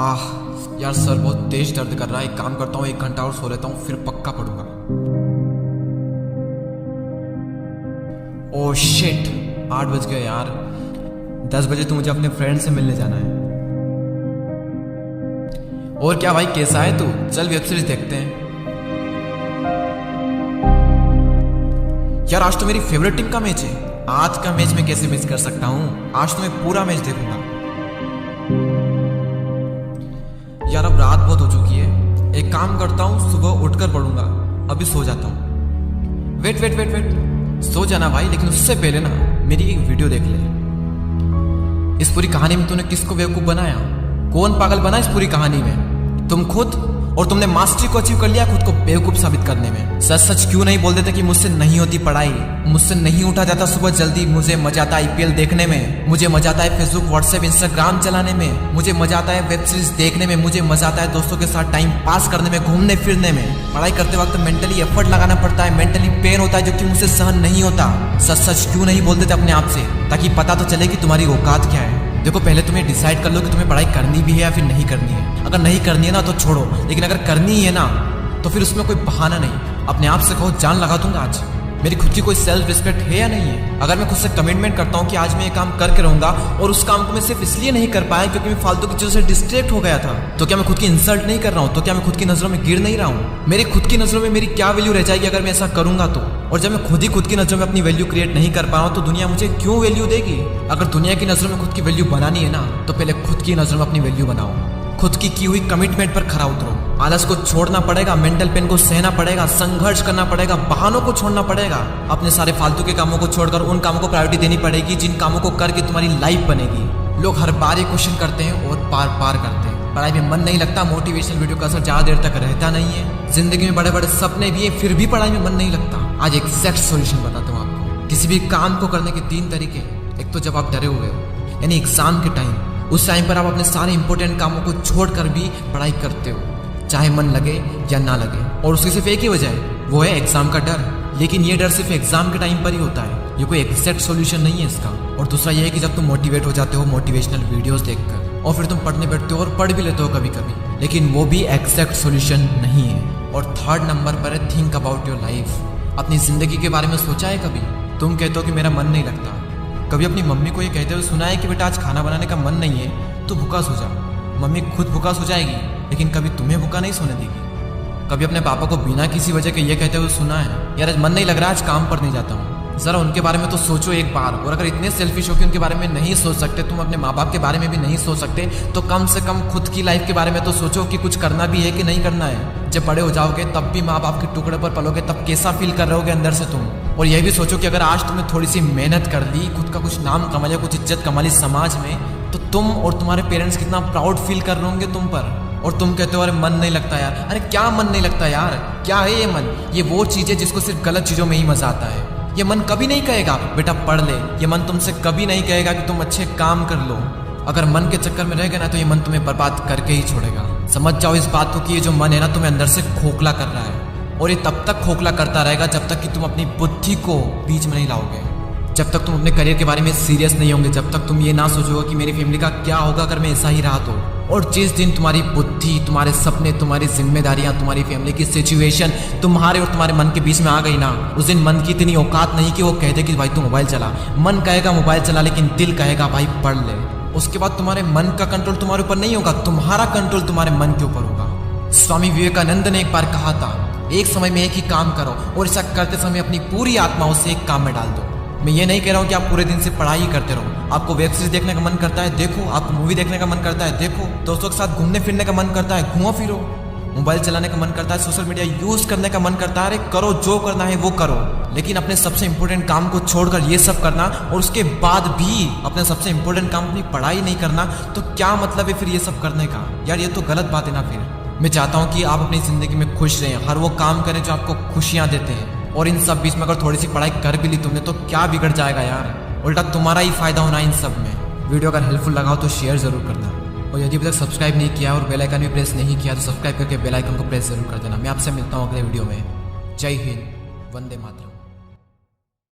आह यार, सर बहुत तेज दर्द कर रहा है। एक काम करता हूँ, 1 घंटा और सो लेता हूँ, फिर पक्का पढ़ूंगा। ओह शिट, 8 बज गए यार। 10 बजे तो मुझे अपने फ्रेंड से मिलने जाना है। और क्या भाई, कैसा है तू? चल वेब सीरीज देखते हैं। यार आज तो मेरी फेवरेट टीम का मैच है। आज का मैच मैं कैसे मिस कर सकता हूँ? आज तो मैं पूरा मैच देखूंगा। यार अब रात बहुत हो चुकी है। एक काम करता हूँ, सुबह उठकर पढ़ूंगा। अभी सो जाता हूँ। वेट वेट वेट वेट, सो जाना भाई, लेकिन उससे पहले ना मेरी एक वीडियो देख ले। इस पूरी कहानी में तूने किसको बेवकूफ बनाया? कौन पागल बना इस पूरी कहानी में? तुम खुद। और तुमने मास्टरी को अचीव कर लिया खुद को बेवकूफ साबित करने में। सच सच क्यों नहीं बोल देते कि मुझसे नहीं होती पढ़ाई, मुझसे नहीं उठा जाता सुबह जल्दी। मुझे मजा आता है IPL देखने में, मुझे मजा आता है फेसबुक व्हाट्सएप इंस्टाग्राम चलाने में, मुझे मजा आता है वेब सीरीज देखने में, मुझे मजा आता है दोस्तों के साथ टाइम पास करने में, घूमने फिरने में। पढ़ाई करते वक्त मेंटली एफर्ट लगाना पड़ता है, मेंटली पेन होता है जो कि मुझसे सहन नहीं होता। सच सच क्यों नहीं बोल देते अपने आप से, ताकि पता तो चले कि तुम्हारी औकात क्या है। देखो पहले तुम्हें डिसाइड कर लो कि तुम्हें पढ़ाई करनी भी है या फिर नहीं करनी है। अगर नहीं करनी है ना तो छोड़ो, लेकिन अगर करनी है ना तो फिर उसमें कोई बहाना नहीं। अपने आप से कहो जान लगा दूंगा आज। मेरी खुद की कोई सेल्फ रिस्पेक्ट है या नहीं है? अगर मैं खुद से कमिटमेंट करता हूँ कि आज मैं ये काम करके रहूंगा और उस काम को मैं सिर्फ इसलिए नहीं कर पाया क्योंकि मैं फालतू की चीजों से डिस्ट्रैक्ट हो गया था, तो क्या मैं खुद की इंसल्ट नहीं कर रहा हूँ? तो क्या मैं खुद की नजरों में गिर नहीं रहा हूँ? मेरी खुद की नजरों में मेरी क्या वैल्यू रह जाएगी अगर मैं ऐसा करूंगा तो? और जब मैं खुद ही खुद की नजरों में अपनी वैल्यू क्रिएट नहीं कर पा रहा हूँ तो दुनिया मुझे क्यों वैल्यू देगी? अगर दुनिया की नजरों में खुद की वैल्यू बनानी है ना तो पहले खुद की नजरों में अपनी वैल्यू बनाओ। खुद की हुई कमिटमेंट पर खरा उतरो। आलस को छोड़ना पड़ेगा, मेंटल पेन को सहना पड़ेगा, संघर्ष करना पड़ेगा, बहानों को छोड़ना पड़ेगा। अपने सारे फालतू के कामों को छोड़कर उन कामों को प्रायोरिटी देनी पड़ेगी जिन कामों को करके तुम्हारी लाइफ बनेगी। लोग हर बार ये क्वेश्चन करते हैं और पार पार करते हैं। पढ़ाई में मन नहीं लगता, मोटिवेशनल वीडियो का असर ज्यादा देर तक रहता नहीं है। जिंदगी में बड़े बड़े सपने भी है, फिर भी पढ़ाई में मन नहीं लगता। आज एग्जैक्ट सॉल्यूशन बताता हूँ आपको। किसी भी काम को करने के 3 तरीके। एक तो जब आप डरे हुए हो, यानी एग्जाम के टाइम, उस टाइम पर आप अपने सारे इंपॉर्टेंट कामों को छोड़कर भी पढ़ाई करते हो, चाहे मन लगे या ना लगे। और उसकी सिर्फ एक ही वजह है, वो है एग्जाम का डर। लेकिन ये डर सिर्फ एग्जाम के टाइम पर ही होता है, ये कोई एग्जैक्ट सॉल्यूशन नहीं है इसका। और दूसरा ये है कि जब तुम मोटिवेट हो जाते हो मोटिवेशनल वीडियोस देखकर और फिर तुम पढ़ने बैठते हो और पढ़ भी लेते हो कभी कभी, लेकिन वो भी एग्जैक्ट सॉल्यूशन नहीं है। और 3rd नंबर पर है थिंक अबाउट योर लाइफ। अपनी जिंदगी के बारे में सोचा है कभी? तुम कहते हो कि मेरा मन नहीं लगता। कभी अपनी मम्मी को ये कहते हुए सुना है कि बेटा आज खाना बनाने का मन नहीं है तो भूखा सो जा? मम्मी खुद भूखा सो जाएगी, लेकिन कभी तुम्हें भूखा नहीं सोने देगी। कभी अपने पापा को बिना किसी वजह के ये कहते हुए सुना है यार आज मन नहीं लग रहा, आज काम पर नहीं जाता हूँ? जरा उनके बारे में तो सोचो एक बार। और अगर इतने सेल्फिश हो कि उनके बारे में नहीं सोच सकते, तुम अपने माँ बाप के बारे में भी नहीं सोच सकते, तो कम से कम खुद की लाइफ के बारे में तो सोचो कि कुछ करना भी है कि नहीं करना है। जब बड़े हो जाओगे तब भी माँ बाप के टुकड़े पर पलोगे, तब कैसा फील कर रहे होगे अंदर से तुम? और यह भी सोचो कि अगर आज तुमने थोड़ी सी मेहनत कर ली, खुद का कुछ नाम कमा लिया, कुछ इज्जत कमा ली समाज में, तो तुम और तुम्हारे पेरेंट्स कितना प्राउड फील कर रहे होंगे तुम पर। और तुम कहते हो अरे मन नहीं लगता यार। अरे क्या मन नहीं लगता यार? क्या है ये मन? ये वो चीज है जिसको सिर्फ गलत चीजों में ही मजा आता है। ये मन कभी नहीं कहेगा बेटा पढ़ ले। ये मन तुमसे कभी नहीं कहेगा कि तुम अच्छे काम कर लो। अगर मन के चक्कर में रह गए ना तो ये मन तुम्हें बर्बाद करके ही छोड़ेगा। समझ जाओ इस बात को कि ये जो मन है ना तुम्हें अंदर से खोखला कर रहा है, और ये तब तक खोखला करता रहेगा जब तक कि तुम अपनी बुद्धि को बीच में नहीं लाओगे, जब तक तुम अपने करियर के बारे में सीरियस नहीं होंगे, जब तक तुम ये ना सोचोगे कि मेरी फैमिली का क्या होगा अगर मैं ऐसा ही रहा तो। और जिस दिन तुम्हारी बुद्धि, तुम्हारे सपने, तुम्हारी जिम्मेदारियां, तुम्हारी फैमिली की सिचुएशन तुम्हारे और तुम्हारे मन के बीच में आ गई ना, उस दिन मन की इतनी औकात नहीं कि वो कह दे कि भाई तू मोबाइल चला। मन कहेगा मोबाइल चला, लेकिन दिल कहेगा भाई पढ़ ले। उसके बाद तुम्हारे मन का कंट्रोल तुम्हारे ऊपर नहीं होगा, तुम्हारा कंट्रोल तुम्हारे मन के ऊपर होगा। स्वामी विवेकानंद ने एक बार कहा था, एक समय में एक ही काम करो और ऐसा करते समय अपनी पूरी आत्मा उसे एक काम में डाल दो। मैं ये नहीं कह रहा हूँ कि आप पूरे दिन से पढ़ाई करते रहो। आपको वेब सीरीज देखने का मन करता है, देखो। आपको मूवी देखने का मन करता है, देखो। दोस्तों के साथ घूमने फिरने का मन करता है, घूमो फिरो। मोबाइल चलाने का मन करता है, सोशल मीडिया यूज करने का मन करता है, अरे करो, जो करना है वो करो। लेकिन अपने सबसे इंपॉर्टेंट काम को छोड़कर ये सब करना और उसके बाद भी अपने सबसे इंपॉर्टेंट काम अपनी पढ़ाई नहीं करना, तो क्या मतलब है फिर ये सब करने का? यार ये तो गलत बात है ना। फिर मैं चाहता हूँ कि आप अपनी जिंदगी में खुश रहें, हर वो काम करें जो आपको खुशियाँ देते हैं। और इन सब बीच में अगर थोड़ी सी पढ़ाई कर भी ली तुमने तो क्या बिगड़ जाएगा यार? उल्टा तुम्हारा ही फायदा होना इन सब में। वीडियो अगर हेल्पफुल लगा हो तो शेयर जरूर करना, और यदि अभी तक सब्सक्राइब नहीं किया और बेल आइकन भी प्रेस नहीं किया तो सब्सक्राइब करके बेल आइकन को प्रेस जरूर कर देना। मैं आपसे मिलता हूँ अगले वीडियो में। जय हिंद, वंदे मातरम।